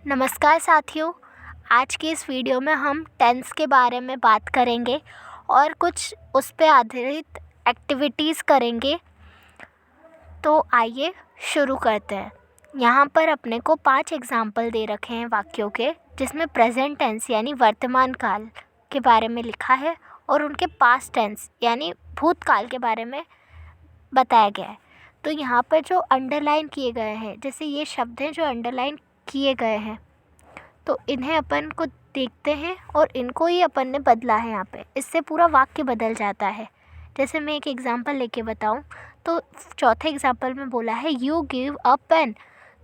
नमस्कार साथियों। आज की इस वीडियो में हम टेंस के बारे में बात करेंगे और कुछ उस पे आधारित एक्टिविटीज़ करेंगे। तो आइए शुरू करते हैं। यहाँ पर अपने को 5 एग्जाम्पल दे रखे हैं वाक्यों के, जिसमें प्रेजेंट टेंस यानी वर्तमान काल के बारे में लिखा है और उनके पास्ट टेंस यानी भूतकाल के बारे में बताया गया है। तो यहाँ पर जो अंडरलाइन किए गए हैं, जैसे ये शब्द हैं जो अंडरलाइन किए गए हैं, तो इन्हें अपन को देखते हैं और इनको ही अपन ने बदला है यहाँ पे। इससे पूरा वाक्य बदल जाता है। जैसे मैं एक एग्जांपल लेके बताऊँ तो चौथे एग्जांपल में बोला है यू गिव अ पेन,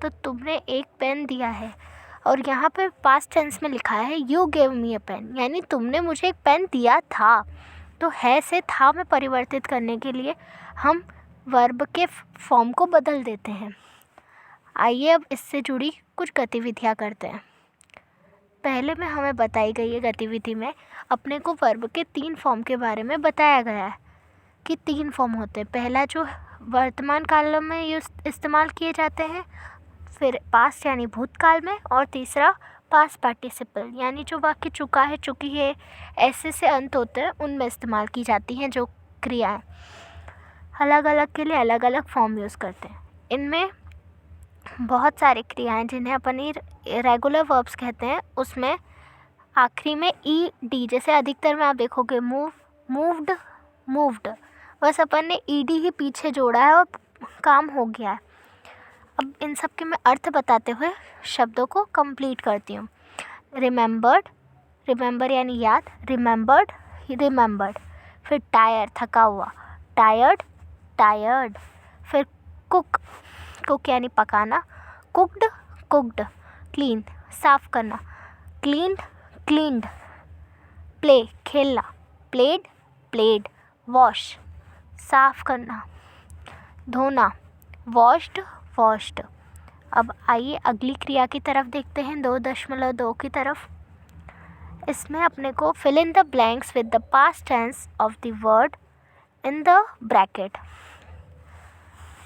तो तुमने एक पेन दिया है। और यहाँ पे पास्ट टेंस में लिखा है you give me a pen, यानी तुमने मुझे एक पेन दिया था। तो है से था में परिवर्तित करने के लिए हम वर्ब के फॉर्म को बदल देते हैं। आइए अब इससे जुड़ी कुछ गतिविधियाँ करते हैं। पहले में हमें बताई गई है गतिविधि में अपने को वर्ब के 3 फॉर्म के बारे में बताया गया है कि 3 फॉर्म होते हैं। पहला जो वर्तमान काल में इस्तेमाल किए जाते हैं, फिर पास्ट यानी भूतकाल में, और तीसरा पास्ट पार्टिसिपल यानी जो वाक्य चुका है, चुकी है, ऐसे से अंत होते हैं उनमें इस्तेमाल की जाती हैं जो क्रियाएं। अलग अलग के लिए अलग अलग फॉर्म यूज़ करते हैं। इनमें बहुत सारी क्रियाएं जिन्हें अपन रेगुलर वर्ब्स कहते हैं, उसमें आखिरी में ई डी, जैसे अधिकतर में आप देखोगे मूव, मूव्ड, मूव्ड, बस अपन ने ई डी ही पीछे जोड़ा है और काम हो गया है। अब इन सब के मैं अर्थ बताते हुए शब्दों को कंप्लीट करती हूँ। रिमेंबर्ड, रिमेंबर यानी याद, रिमेंबर्ड, रिमेंबर्ड। फिर टायर, थका हुआ, टायर्ड, टायर्ड। फिर कुक, कुक यानी पकाना, कुक्ड, कुक्ड। क्लीन, साफ करना, क्लीन्ड, क्लीन्ड। प्ले, खेलना, प्लेड, प्लेड। वॉश, साफ करना, धोना, वॉश्ड, वॉश्ड। अब आइए अगली क्रिया की तरफ देखते हैं, 2.2 की तरफ। इसमें अपने को fill in the blanks with the past tense of the word in the bracket,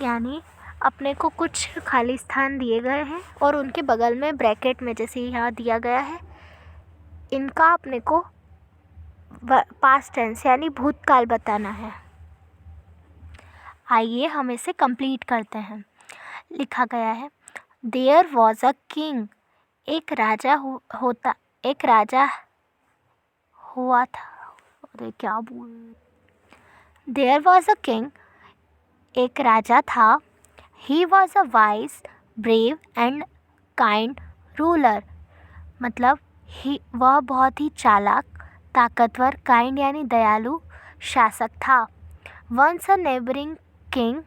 यानी अपने को कुछ खाली स्थान दिए गए हैं और उनके बगल में ब्रैकेट में, जैसे यहाँ दिया गया है, इनका अपने को पास्ट टेंस यानी भूतकाल बताना है। आइए हम इसे कंप्लीट करते हैं। लिखा गया है देयर वॉज अ किंग, एक राजा एक राजा हुआ था। अरे क्या बोल, देयर वॉज अ किंग, एक राजा था। He was a wise, brave and kind ruler, मतलब वह बहुत ही चालाक, ताकतवर, काइंड यानी दयालु शासक था। Once a neighbouring king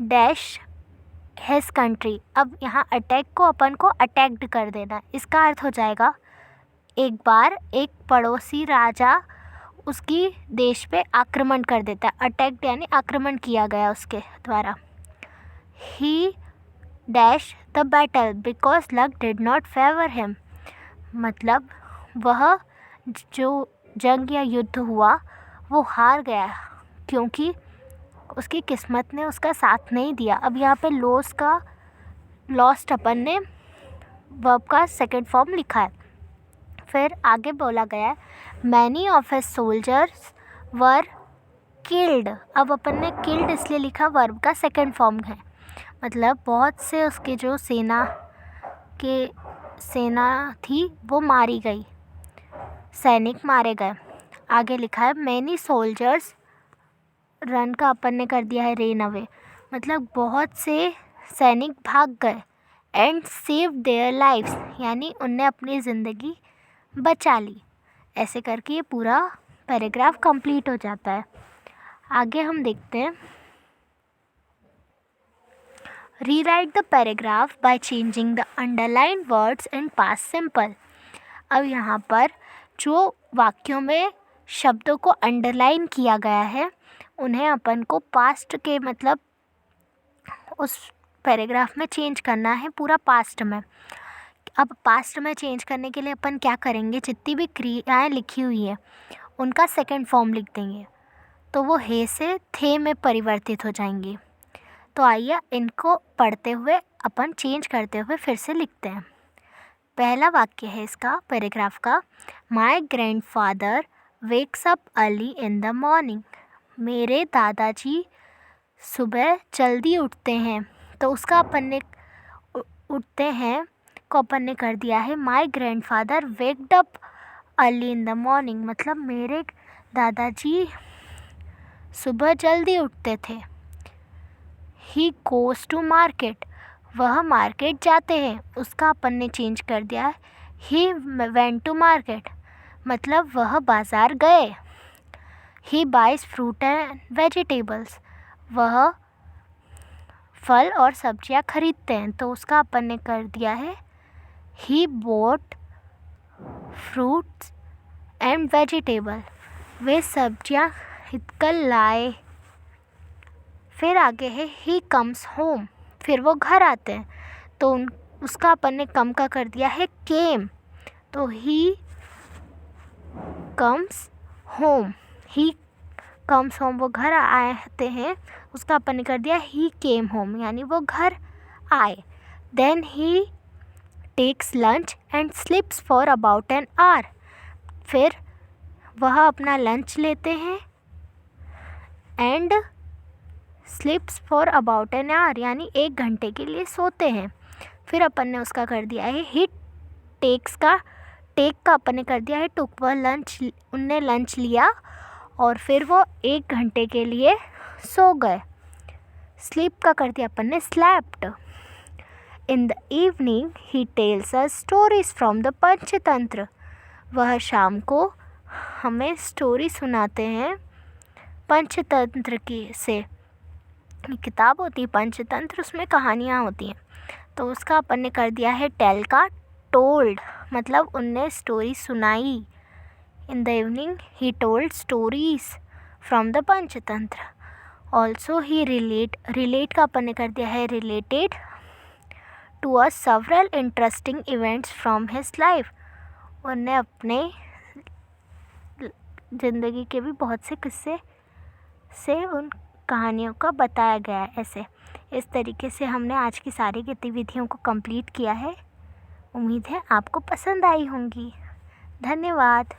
dash his country, अब यहाँ अटैक को अपन को अटैक्ड कर देना, इसका अर्थ हो जाएगा एक बार एक पड़ोसी राजा उसकी देश पे आक्रमण कर देता है। अटैक्ड यानी आक्रमण किया गया उसके द्वारा। ही dash the battle because luck did not favour him, मतलब वह जो जंग या युद्ध हुआ वो हार गया क्योंकि उसकी किस्मत ने उसका साथ नहीं दिया। अब यहाँ पे लॉस्ट अपन ने वर्ब का सेकंड फॉर्म लिखा है। फिर आगे बोला गया है many of his soldiers were killed, अब अपन ने किल्ड इसलिए लिखा, वर्ब का सेकंड फॉर्म है, मतलब बहुत से उसके जो सेना थी वो मारी गई, सैनिक मारे गए। आगे लिखा है मैनी सोल्जर्स, रन का अपन ने कर दिया है रेन अवे, मतलब बहुत से सैनिक भाग गए। एंड सेव देयर लाइव्स, यानी उनने अपनी ज़िंदगी बचा ली। ऐसे करके ये पूरा पैराग्राफ कंप्लीट हो जाता है। आगे हम देखते हैं rewrite the paragraph by changing the underline words in past simple. अब यहाँ पर जो वाक्यों में शब्दों को अंडरलाइन किया गया है उन्हें अपन को पास्ट के, मतलब उस पैराग्राफ में चेंज करना है पूरा पास्ट में। अब पास्ट में चेंज करने के लिए अपन क्या करेंगे, जितनी भी क्रियाएं लिखी हुई है उनका सेकंड फॉर्म लिख देंगे, तो वो हे से थे में परिवर्तित हो जाएंगी। तो आइए इनको पढ़ते हुए अपन चेंज करते हुए फिर से लिखते हैं। पहला वाक्य है इसका पैराग्राफ का, माई grandfather wakes up early in the morning. मेरे दादाजी सुबह जल्दी उठते हैं। तो उसका अपन ने उठते हैं को अपन ने कर दिया है माई grandfather waked up early in the morning, मतलब मेरे दादाजी सुबह जल्दी उठते थे। ही गोज़ टू मार्केट, वह मार्केट जाते हैं। उसका अपन ने चेंज कर दिया है ही वेंट टू मार्केट, मतलब वह बाज़ार गए। He buys fruit and vegetables, वह फल और सब्जियां खरीदते हैं। तो उसका अपन ने कर दिया है ही बोट फ्रूट्स एंड वेजिटेबल, वे सब्जियां खरीद कर लाए। फिर आगे है ही कम्स होम, फिर वो घर आते हैं। तो उसका अपन ने कम का कर दिया है केम। तो he comes home, he comes home, वो घर आते हैं। उसका अपन ने कर दिया ही केम होम, यानी वो घर आए। Then he takes lunch and sleeps for about an hour, फिर वह अपना लंच लेते हैं and sleeps for about an hour, यानी 1 घंटे के लिए सोते हैं। फिर अपन ने उसका कर दिया है ही टेक्स का, टेक का अपन ने कर दिया है टुक, वह लंच, उनने लंच लिया और फिर वो 1 घंटे के लिए सो गए। स्लीप का कर दिया अपन ने slapped. In the evening he tells us stories from the Panchatantra, वह शाम को हमें स्टोरी सुनाते हैं पंचतंत्र की से। किताब होती है पंचतंत्र, उसमें कहानियाँ होती हैं। तो उसका अपन ने कर दिया है टेल का टोल्ड, मतलब उनने स्टोरी सुनाई। In the evening he told stories from the Panchatantra. Also he relate का अपन ने कर दिया है related to a several interesting events from his life, उनने अपने ज़िंदगी के भी बहुत से किस्से से उन कहानियों का बताया गया है। ऐसे इस तरीके से हमने आज की सारी गतिविधियों को कंप्लीट किया है। उम्मीद है आपको पसंद आई होंगी। धन्यवाद।